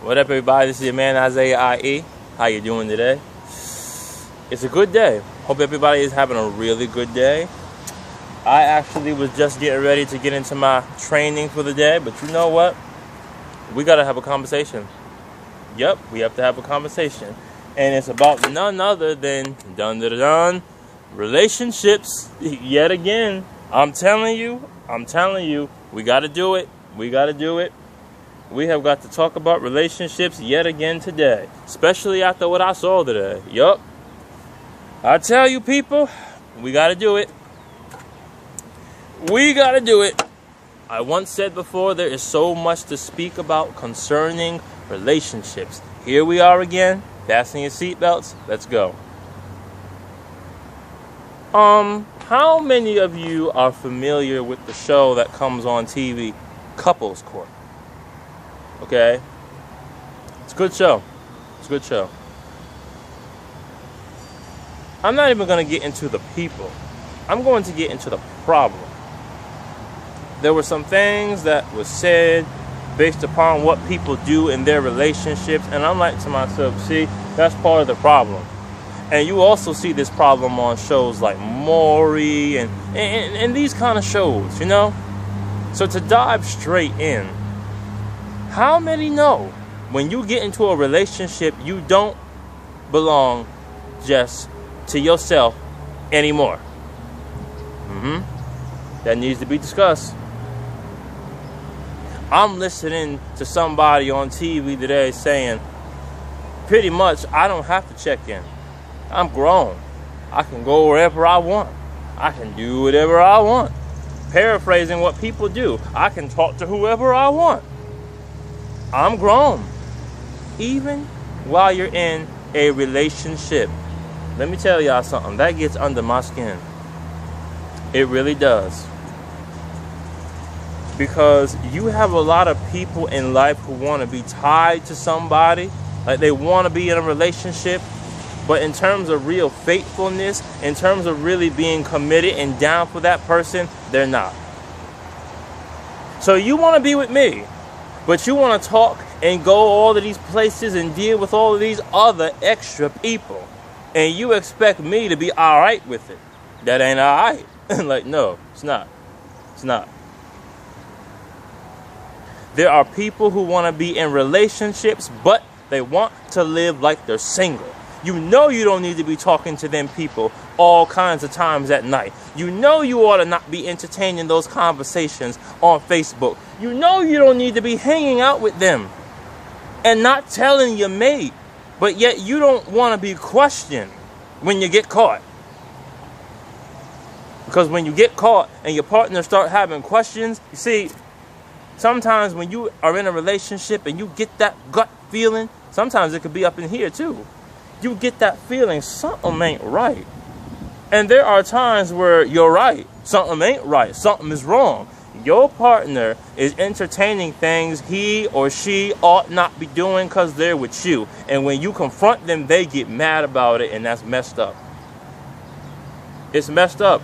What up, everybody? This is your man Isaiah IE. How you doing today? It's a good day. Hope everybody is having a really good day. I actually was just getting ready to get into my training for the day, but you know what? We gotta have a conversation. Yep, we have to have a conversation, and it's about none other than relationships. Yet again, I'm telling you, we gotta do it. We gotta do it. We have got to talk about relationships yet again today, especially after what I saw today. Yup. I tell you, people, we got to do it. We got to do it. I once said before, there is so much to speak about concerning relationships. Here we are again. Fasten your seatbelts. Let's go. How many of you are familiar with the show that comes on TV, Couples Court? Okay, it's a good show. It's a good show. I'm not even going to get into the people. I'm going to get into the problem. There were some things that were said based upon what people do in their relationships, and I'm like to myself, see, that's part of the problem. And you also see this problem on shows like Maury and these kind of shows, you know? So to dive straight in, how many know when you get into a relationship, you don't belong just to yourself anymore? That needs to be discussed. I'm listening to somebody on TV today saying, pretty much, I don't have to check in. I'm grown. I can go wherever I want. I can do whatever I want. Paraphrasing what people do, I can talk to whoever I want. I'm grown. Even while you're in a relationship. Let me tell y'all something. That gets under my skin. It really does. Because you have a lot of people in life who want to be tied to somebody. Like they want to be in a relationship. But in terms of real faithfulness, in terms of really being committed and down for that person, they're not. So you want to be with me. But you want to talk and go all of these places and deal with all of these other extra people. And you expect me to be all right with it. That ain't all right. Like, no, it's not. It's not. There are people who want to be in relationships, but they want to live like they're single. You know you don't need to be talking to them people all kinds of times at night. You know you ought to not be entertaining those conversations on Facebook. You know you don't need to be hanging out with them and not telling your mate, but yet you don't want to be questioned when you get caught. Because when you get caught and your partner start having questions, you see, sometimes when you are in a relationship and you get that gut feeling, sometimes it could be up in here too. You get that feeling something ain't right. And there are times where you're right. Something ain't right. Something is wrong. Your partner is entertaining things he or she ought not be doing because they're with you. And when you confront them, they get mad about it, and that's messed up. It's messed up.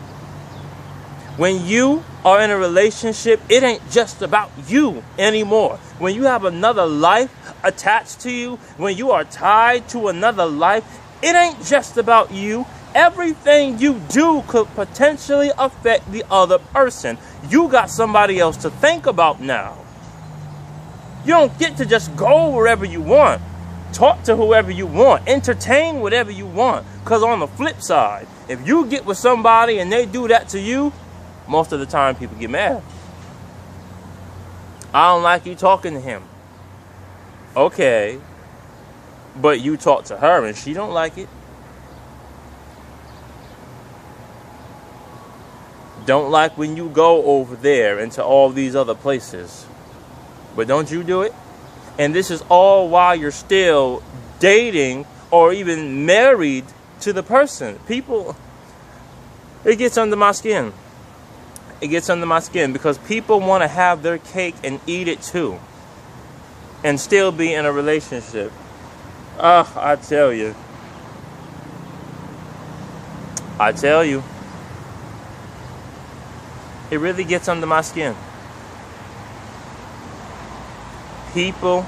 When you are in a relationship, it ain't just about you anymore. When you have another life attached to you, when you are tied to another life, it ain't just about you. Everything you do could potentially affect the other person. You got somebody else to think about now. You don't get to just go wherever you want. Talk to whoever you want. Entertain whatever you want. Because on the flip side, if you get with somebody and they do that to you, most of the time people get mad. I don't like you talking to him. Okay. But you talk to her and she don't like it. Don't like when you go over there into all these other places. But don't you do it? And this is all while you're still dating or even married to the person. People, it gets under my skin. It gets under my skin because people want to have their cake and eat it too. And still be in a relationship. I tell you. It really gets under my skin. People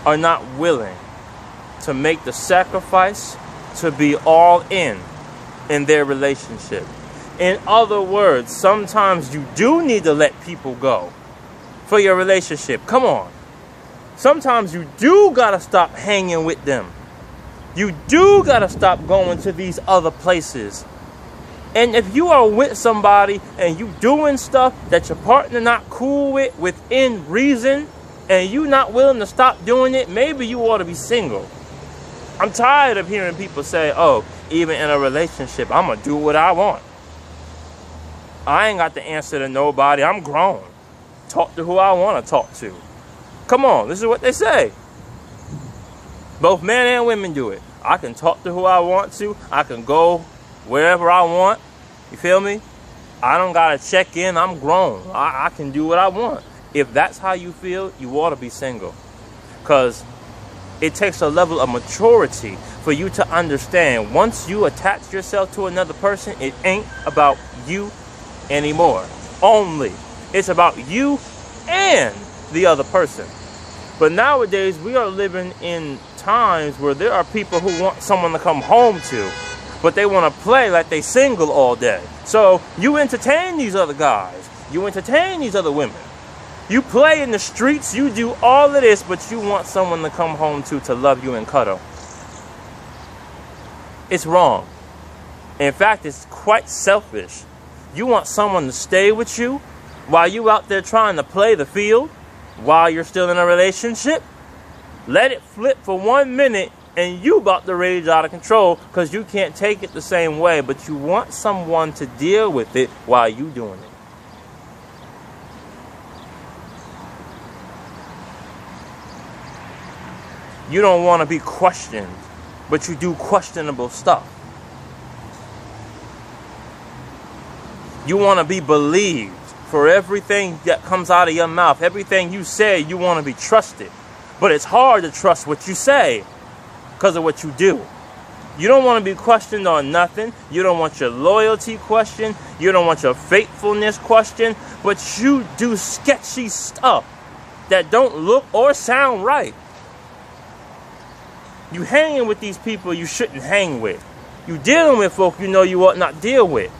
are not willing to make the sacrifice to be all in their relationship. In other words, sometimes you do need to let people go for your relationship. Come on. Sometimes you do gotta stop hanging with them. You do gotta stop going to these other places. And if you are with somebody and you doing stuff that your partner not cool with within reason, and you not willing to stop doing it, maybe you ought to be single. I'm tired of hearing people say, oh, even in a relationship, I'm gonna do what I want. I ain't got the answer to nobody. I'm grown. Talk to who I want to talk to. Come on, this is what they say. Both men and women do it. I can talk to who I want to. I can go wherever I want. You feel me? I don't got to check in. I'm grown. I can do what I want. If that's how you feel, you ought to be single. Because it takes a level of maturity for you to understand once you attach yourself to another person, it ain't about you anymore. Only. It's about you and the other person. But nowadays, we are living in times where there are people who want someone to come home to, but they want to play like they single all day. So you entertain these other guys. You entertain these other women. You play in the streets. You do all of this, but you want someone to come home to love you and cuddle. It's wrong. In fact, it's quite selfish. You want someone to stay with you while you out there trying to play the field, while you're still in a relationship. Let it flip for 1 minute and you about to rage out of control because you can't take it the same way, but you want someone to deal with it while you doing it. You don't want to be questioned, but you do questionable stuff. You want to be believed for everything that comes out of your mouth. Everything you say, you want to be trusted. But it's hard to trust what you say because of what you do. You don't want to be questioned on nothing. You don't want your loyalty questioned. You don't want your faithfulness questioned. But you do sketchy stuff that don't look or sound right. You hanging with these people you shouldn't hang with. You dealing with folk you know you ought not deal with.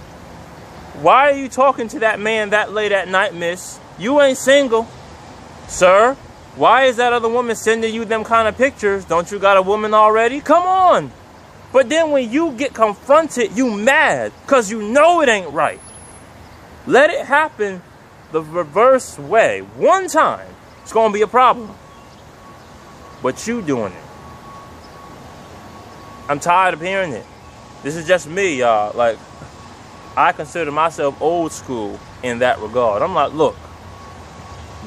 Why are you talking to that man that late at night, miss? You ain't single. Sir, why is that other woman sending you them kind of pictures? Don't you got a woman already? Come on. But then when you get confronted, you mad because you know it ain't right. Let it happen the reverse way. One time, it's going to be a problem. But you doing it. I'm tired of hearing it. This is just me, y'all. Like, I consider myself old school in that regard. I'm like, look,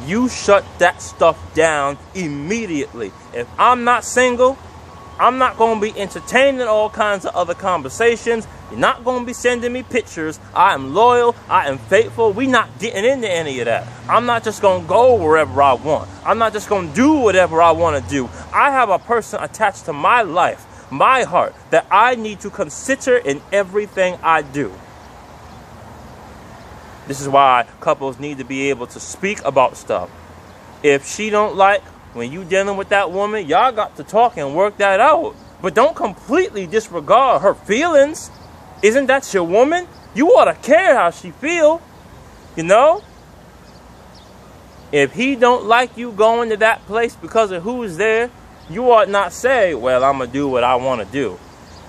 you shut that stuff down immediately. If I'm not single, I'm not going to be entertaining all kinds of other conversations. You're not going to be sending me pictures. I am loyal. I am faithful. We're not getting into any of that. I'm not just going to go wherever I want. I'm not just going to do whatever I want to do. I have a person attached to my life, my heart, that I need to consider in everything I do. This is why couples need to be able to speak about stuff. If she don't like when you dealing with that woman, y'all got to talk and work that out. But don't completely disregard her feelings. Isn't that your woman? You ought to care how she feel. You know? If he don't like you going to that place because of who's there, you ought not say, well, I'm going to do what I want to do.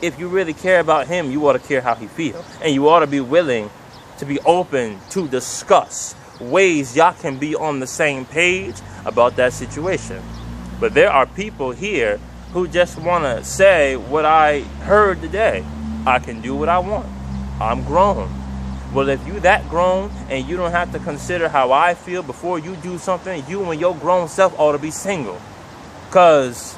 If you really care about him, you ought to care how he feels. And you ought to be willing to be open to discuss ways y'all can be on the same page about that situation. But there are people here who just want to say what I heard today. I can do what I want. I'm grown. Well, if you that grown and you don't have to consider how I feel before you do something, you and your grown self ought to be single. Because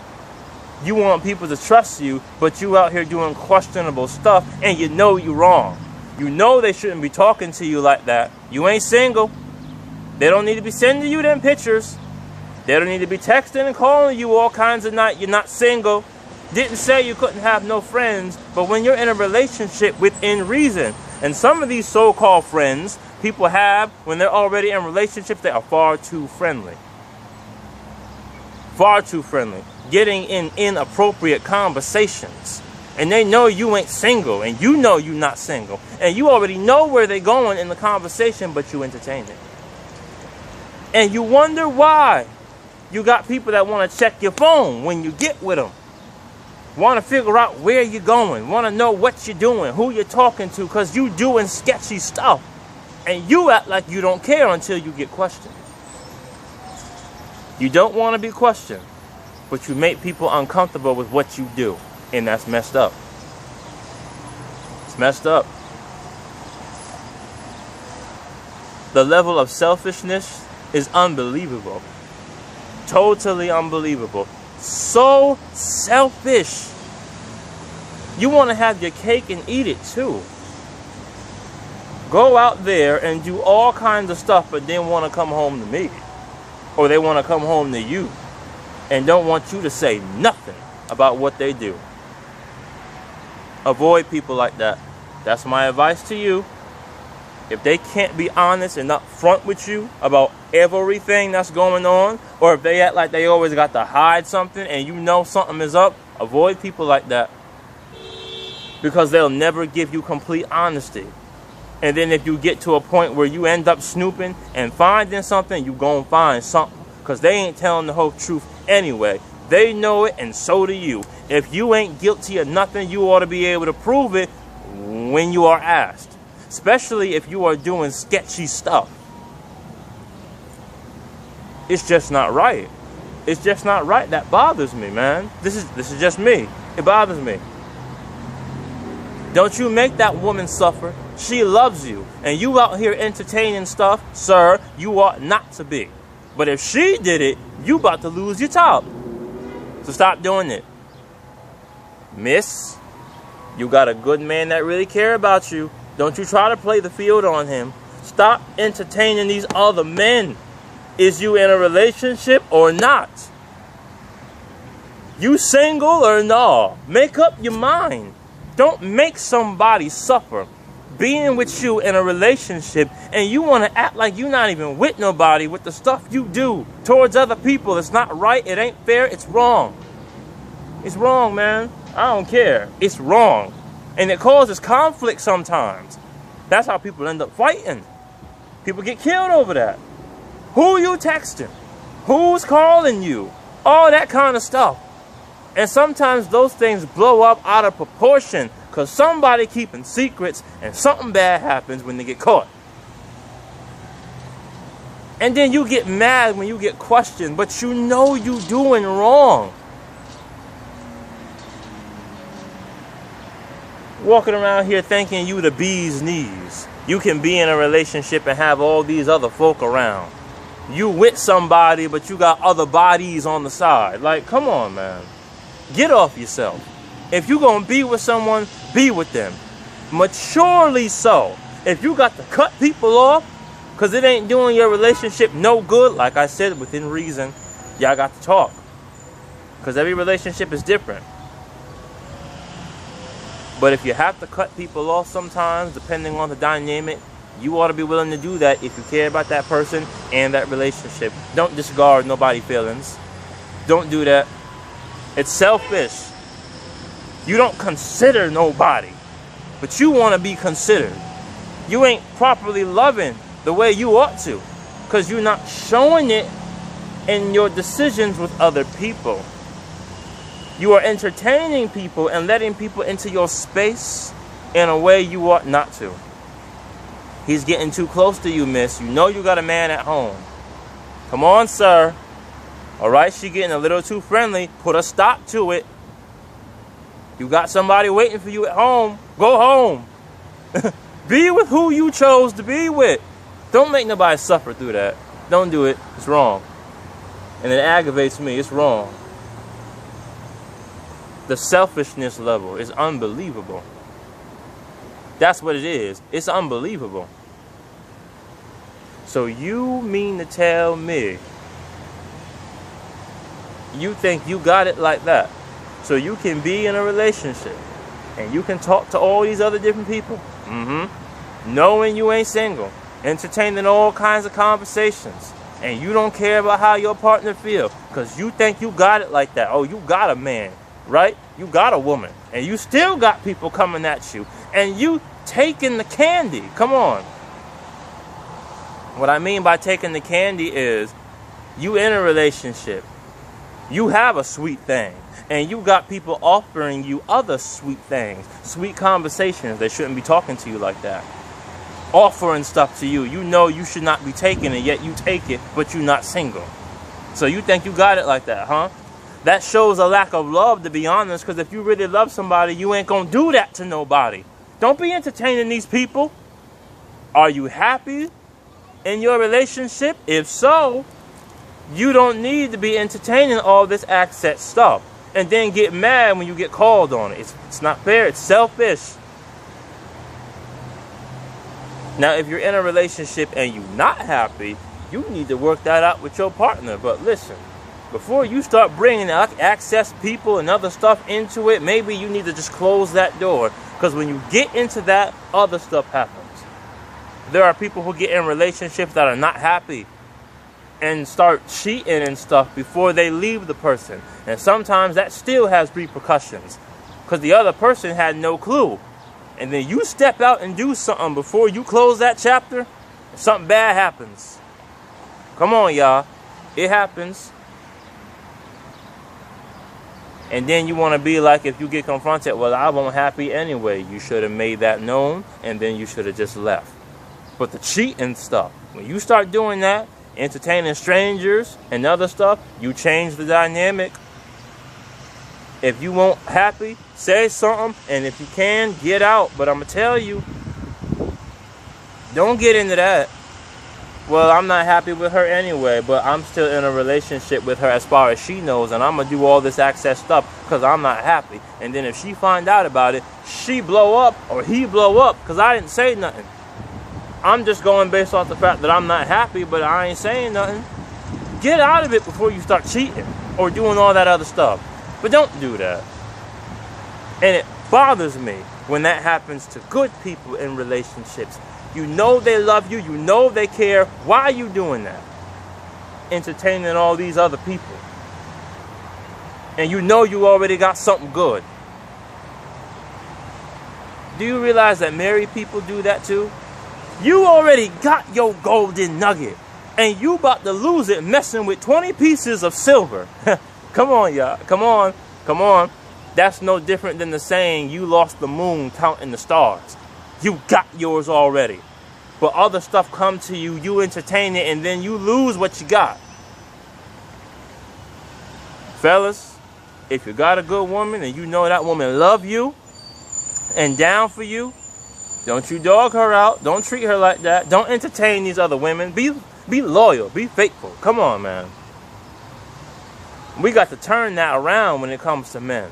you want people to trust you, but you out here doing questionable stuff and you know you're wrong. You know they shouldn't be talking to you like that. You ain't single. They don't need to be sending you them pictures. They don't need to be texting and calling you all kinds of night. You're not single. Didn't say you couldn't have no friends, but when you're in a relationship within reason, and some of these so-called friends people have when they're already in relationships, they are far too friendly. far too friendly, getting in inappropriate conversations. And they know you ain't single, and you know you're not single. And you already know where they're going in the conversation, but you entertain it. And you wonder why you got people that want to check your phone when you get with them. Want to figure out where you're going. Want to know what you're doing, who you're talking to, because you doing sketchy stuff. And you act like you don't care until you get questioned. You don't want to be questioned, but you make people uncomfortable with what you do. And that's messed up. It's messed up. The level of selfishness is unbelievable. Totally unbelievable. So selfish. You want to have your cake and eat it too. Go out there and do all kinds of stuff, but then want to come home to me. Or they want to come home to you and don't want you to say nothing about what they do. Avoid people like that. That's my advice to you. If they can't be honest and upfront with you about everything that's going on, or if they act like they always got to hide something and you know something is up, avoid people like that. Because they'll never give you complete honesty. And then if you get to a point where you end up snooping and finding something, you're going to find something. Because they ain't telling the whole truth anyway. They know it, and so do you. If you ain't guilty of nothing, you ought to be able to prove it when you are asked. Especially if you are doing sketchy stuff. It's just not right. It's just not right. That bothers me, man. This is just me. It bothers me. Don't you make that woman suffer. She loves you. And you out here entertaining stuff, sir, you ought not to be. But if she did it, you about to lose your top. So stop doing it. Miss, you got a good man that really care about you. Don't you try to play the field on him. Stop entertaining these other men. Is you in a relationship or not? You single or no? Make up your mind. Don't make somebody suffer being with you in a relationship and you want to act like you're not even with nobody with the stuff you do towards other people. It's not right. It ain't fair. It's wrong. It's wrong, man. I don't care. It's wrong. And it causes conflict sometimes. That's how people end up fighting. People get killed over that. Who you texting? Who's calling you? All that kind of stuff. And sometimes those things blow up out of proportion because somebody keeping secrets and something bad happens when they get caught. And then you get mad when you get questioned, but you know you doing wrong. Walking around here thinking you the bee's knees. You can be in a relationship and have all these other folk around. You with somebody, but you got other bodies on the side. Like, come on, man. Get off yourself. If you're going to be with someone, be with them. Maturely so. If you got to cut people off because it ain't doing your relationship no good, like I said, within reason, y'all got to talk. Because every relationship is different. But if you have to cut people off sometimes, depending on the dynamic, you ought to be willing to do that if you care about that person and that relationship. Don't discard nobody's feelings. Don't do that. It's selfish. You don't consider nobody, but you want to be considered. You ain't properly loving the way you ought to because you're not showing it in your decisions with other people. You are entertaining people and letting people into your space in a way you ought not to. He's getting too close to you, miss. You know you got a man at home. Come on, sir. All right, she getting a little too friendly. Put a stop to it. You got somebody waiting for you at home. Go home. Be with who you chose to be with. Don't make nobody suffer through that. Don't do it. It's wrong. And it aggravates me. It's wrong. The selfishness level is unbelievable. That's what it is. It's unbelievable. So you mean to tell me you think you got it like that? So you can be in a relationship and you can talk to all these other different people. Knowing you ain't single. Entertaining all kinds of conversations. and you don't care about how your partner feels because you think you got it like that. Oh, you got a man, right? You got a woman, and you still got people coming at you, and you taking the candy. Come on. What I mean by taking the candy is you in a relationship, you have a sweet thing, and you got people offering you other sweet things, sweet conversations. They shouldn't be talking to you like that. Offering stuff to you. You know you should not be taking it, yet you take it, but you're not single. So you think you got it like that, huh? That shows a lack of love, to be honest, because if you really love somebody, you ain't gonna do that to nobody. Don't be entertaining these people. Are you happy in your relationship? If so, you don't need to be entertaining all this access stuff and then get mad when you get called on it. It's not fair. It's selfish. Now, if you're in a relationship and you're not happy, you need to work that out with your partner. But listen, before you start bringing access people and other stuff into it, maybe you need to just close that door. Because when you get into that, other stuff happens. There are people who get in relationships that are not happy and start cheating and stuff before they leave the person. And sometimes that still has repercussions because the other person had no clue. And then you step out and do something before you close that chapter, something bad happens. Come on, y'all. It happens. And then you want to be like, if you get confronted, well, I wasn't happy anyway. You should have made that known, and then you should have just left. But the cheating stuff, when you start doing that, entertaining strangers and other stuff, you change the dynamic. If you won't happy, say something, and if you can, get out. But I'm going to tell you, don't get into that. Well, I'm not happy with her anyway, but I'm still in a relationship with her as far as she knows, and I'm going to do all this access stuff because I'm not happy. And then if she find out about it, she blow up or he blow up because I didn't say nothing. I'm just going based off the fact that I'm not happy, but I ain't saying nothing. Get out of it before you start cheating or doing all that other stuff. But don't do that. And it bothers me when that happens to good people in relationships. You know they love you. You know they care. Why are you doing that? Entertaining all these other people. And you know you already got something good. Do you realize that married people do that too? You already got your golden nugget. And you about to lose it messing with 20 pieces of silver. Come on, y'all. Come on. Come on. That's no different than the saying, you lost the moon counting the stars. You got yours already. But other stuff come to you, you entertain it, and then you lose what you got. Fellas, if you got a good woman and you know that woman love you and down for you, don't you dog her out. Don't treat her like that. Don't entertain these other women. Be loyal. Be faithful. Come on, man. We got to turn that around when it comes to men.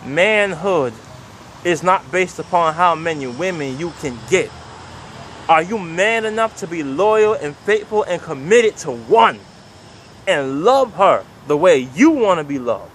Manhood is not based upon how many women you can get. Are you man enough to be loyal and faithful and committed to one and love her the way you want to be loved?